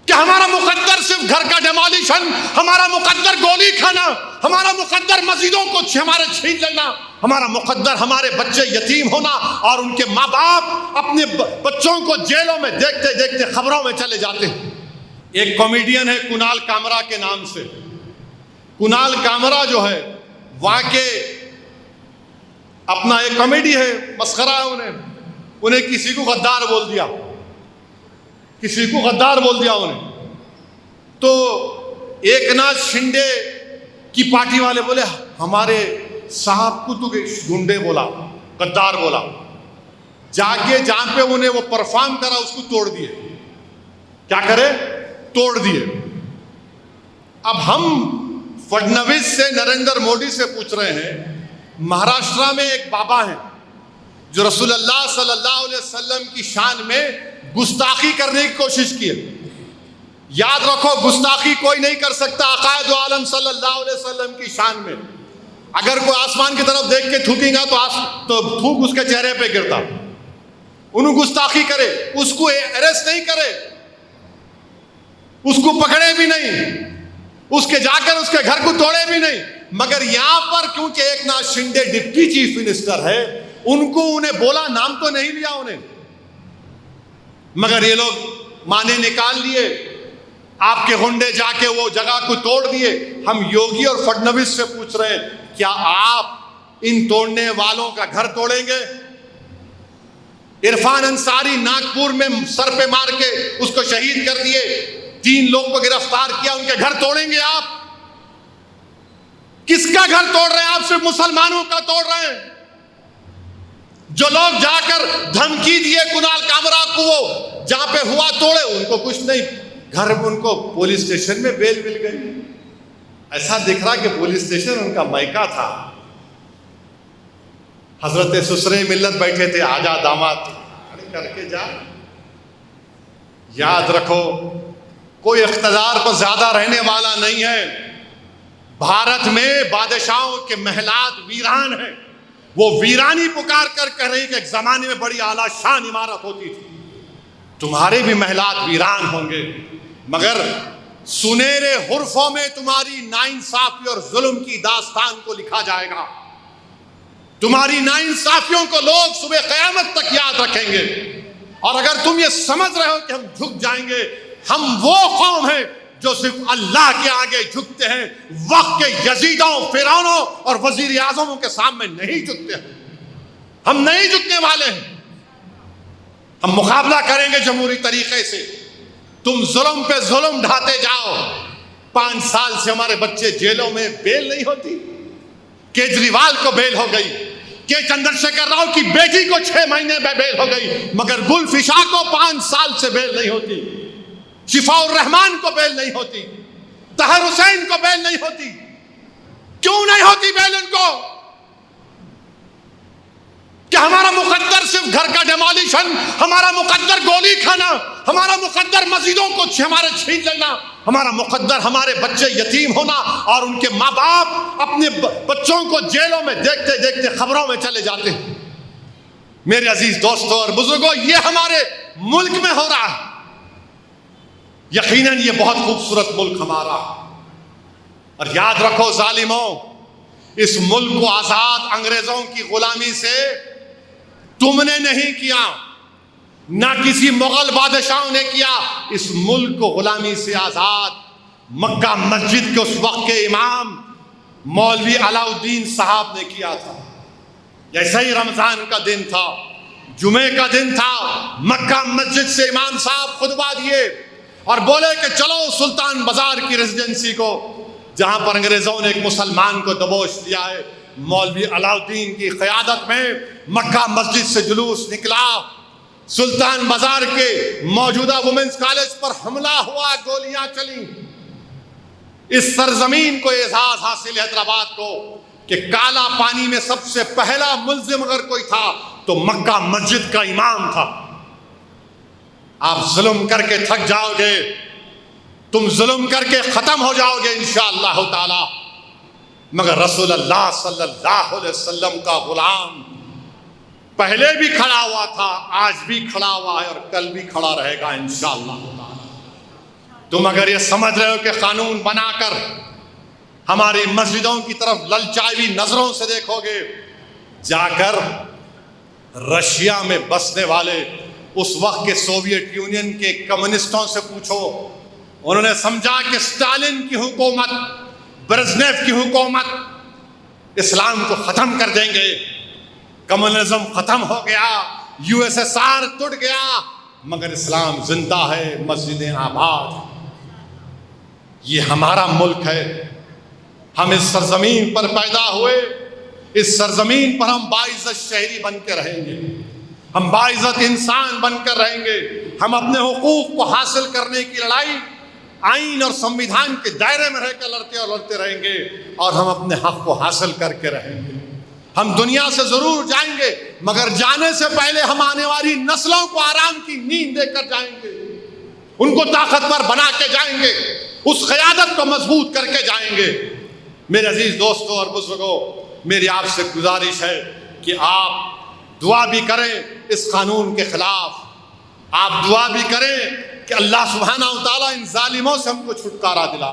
क्या हमारा मुकद्दर सिर्फ घर का डेमोलिशन, हमारा मुकद्दर गोली खाना, हमारा मुकद्दर मस्जिदों को हमारे छीन लेना, हमारा मुकद्दर हमारे बच्चे यतीम होना और उनके माँ बाप अपने बच्चों को जेलों में देखते देखते खबरों में चले जाते हैं। एक कॉमेडियन है कुणाल कामरा के नाम से। कुणाल कामरा जो है वहां के अपना एक कॉमेडी है, मस्खरा है। उन्हें किसी को गद्दार बोल दिया, किसी को गद्दार बोल दिया उन्हें, तो एकनाथ शिंदे की पार्टी वाले बोले हमारे साहब को तो गुंडे बोला, गद्दार बोला। जाके जहां पे उन्हें वो परफॉर्म करा उसको तोड़ दिए। क्या करे? तोड़ दिए। अब हम फडणवीस से, नरेंद्र मोदी से पूछ रहे हैं, महाराष्ट्र में एक बाबा हैं जो रसूलुल्लाह सल्लल्लाहु अलैहि वसल्लम की शान में गुस्ताखी करने की कोशिश की है। याद रखो, गुस्ताखी कोई नहीं कर सकता आकायद आलम सल्लल्लाहु अलैहि वसल्लम की शान में। अगर कोई आसमान की तरफ देख के थूकेगा तो थूक उसके चेहरे पे गिरता। उन्हें गुस्ताखी करे, उसको अरेस्ट नहीं करे, उसको पकड़े भी नहीं, उसके जाकर उसके घर को तोड़े भी नहीं। मगर यहां पर क्योंकि Eknath Shinde deputy chief minister है, उनको उन्हें बोला, नाम तो नहीं लिया उन्हें, मगर ये लोग माने निकाल लिए। आपके गुंडे जाके वो जगह को तोड़ दिए। हम योगी और फडणवीस से पूछ रहे हैं, क्या आप इन तोड़ने वालों का घर तोड़ेंगे? इरफान अंसारी नागपुर में सर पे मार के उसको शहीद कर दिए, 3 लोग को गिरफ्तार किया, उनके घर तोड़ेंगे आप? किसका घर तोड़ रहे हैं आप? सिर्फ मुसलमानों का तोड़ रहे हैं। जो लोग जाकर धमकी दिए कुणाल कामरा को, वो जहां पे हुआ तोड़े, उनको कुछ नहीं, घर में उनको पुलिस स्टेशन में बेल मिल गई। ऐसा दिख रहा कि पुलिस स्टेशन उनका मायका था। हजरत सुसरे मिल्लत बैठे थे, आजा दामाद करके जा। याद रखो, कोई इख्तिदार पर ज्यादा रहने वाला नहीं है। भारत में बादशाहों के महलात वीरान हैं। वो वीरानी पुकार कर कह रही कि एक जमाने में बड़ी आला शान इमारत होती थी, तुम्हारे भी महलात वीरान होंगे, मगर सुनहरे हुर्फों में तुम्हारी नाइंसाफी और जुल्म की दास्तान को लिखा जाएगा। तुम्हारी नाइंसाफियों को लोग सुबह क़यामत तक याद रखेंगे। और अगर तुम ये समझ रहे हो कि हम झुक जाएंगे, हम वो कौम हैं जो सिर्फ अल्लाह के आगे झुकते हैं, वक्त के यजीदों, फिरौनों और वजीर आजमों के सामने नहीं झुकते हैं। हम नहीं झुकने वाले हैं। हम मुकाबला करेंगे जमहूरी तरीके से। तुम जुल्म पे जुल्म ढाते जाओ। 5 साल से हमारे बच्चे जेलों में, बेल नहीं होती। केजरीवाल को बेल हो गई, के चंद्रशेखर राव की बेटी को 6 महीने में बेल हो गई, मगर गुलफिशा को 5 साल से बेल नहीं होती। शिफाउर रहमान को बेल नहीं होती, तहर हुसैन को बेल नहीं होती। क्यों नहीं होती बेल इनको? क्या हमारा मुकद्दर सिर्फ घर का डेमोलिशन, हमारा मुकद्दर गोली खाना, हमारा मुकद्दर मस्जिदों को हमारे छीन लेना, हमारा मुकद्दर हमारे बच्चे यतीम होना और उनके माँ बाप अपने बच्चों को जेलों में देखते देखते खबरों में चले जाते हैं? मेरे अजीज दोस्तों और बुजुर्गों, ये हमारे मुल्क में हो रहा है। यकीनन ये बहुत खूबसूरत मुल्क हमारा। और याद रखो जालिमों, इस मुल्क को आजाद अंग्रेजों की गुलामी से तुमने नहीं किया, ना किसी मुगल बादशाहों ने किया। इस मुल्क को गुलामी से आजाद मक्का मस्जिद के उस वक्त के इमाम मौलवी अलाउद्दीन साहब ने किया था। जैसे ही रमजान का दिन था, जुमे का दिन था, मक्का मस्जिद से इमाम साहब खुतबा दिए और बोले कि चलो सुल्तान बाजार की रेजिडेंसी को, जहां पर अंग्रेजों ने एक मुसलमान को दबोच दिया है। मौलवी अलाउद्दीन की क़यादत में मक्का मस्जिद से जुलूस निकला, सुल्तान बाजार के मौजूदा वुमेन्स कॉलेज पर हमला हुआ, गोलियां चली। इस सरजमीन को एजाज हासिल हैदराबाद को कि काला पानी में सबसे पहला मुल्जिम अगर कोई था तो मक्का मस्जिद का इमाम था। आप जुल्म करके थक जाओगे, तुम जुल्म करके खत्म हो जाओगे इंशाअल्लाह ताला, मगर रसूलुल्लाह सल्लल्लाहु अलैहि वसल्लम का गुलाम पहले भी खड़ा हुआ था, आज भी खड़ा हुआ है और कल भी खड़ा रहेगा इंशाअल्लाह ताला। तुम अगर ये समझ रहे हो कि कानून बनाकर हमारी मस्जिदों की तरफ ललचाई हुई नजरों से देखोगे, जाकर रशिया में बसने वाले उस वक्त के सोवियत यूनियन के कम्युनिस्टों से पूछो। उन्होंने समझा कि स्टालिन की हुकूमत, ब्रेजनेव की हुकूमत इस्लाम को खत्म कर देंगे, कम्युनिज्म खत्म हो गया, यूएसएसआर टूट गया, मगर इस्लाम जिंदा है, मस्जिदें आबाद। ये हमारा मुल्क है, हम इस सरजमीन पर पैदा हुए, इस सरजमीन पर हम बाइज्जत शहरी बन के रहेंगे, हम बाइज्जत इंसान बनकर रहेंगे। हम अपने हुकूक को हासिल करने की लड़ाई आईन और संविधान के दायरे में रहकर लड़ते रहेंगे और हम अपने हक को हासिल करके रहेंगे। हम दुनिया से जरूर जाएंगे, मगर जाने से पहले हम आने वाली नस्लों को आराम की नींद देकर जाएंगे, उनको ताकतवर बना के जाएंगे, उस क़यादत को मजबूत करके जाएंगे। मेरे अजीज दोस्तों और बुजुर्गों, मेरी आपसे गुजारिश है कि आप दुआ भी करें इस कानून के खिलाफ, आप दुआ भी करें कि अल्लाह सुब्हानहू व तआला इन जालिमों से हमको छुटकारा दिला।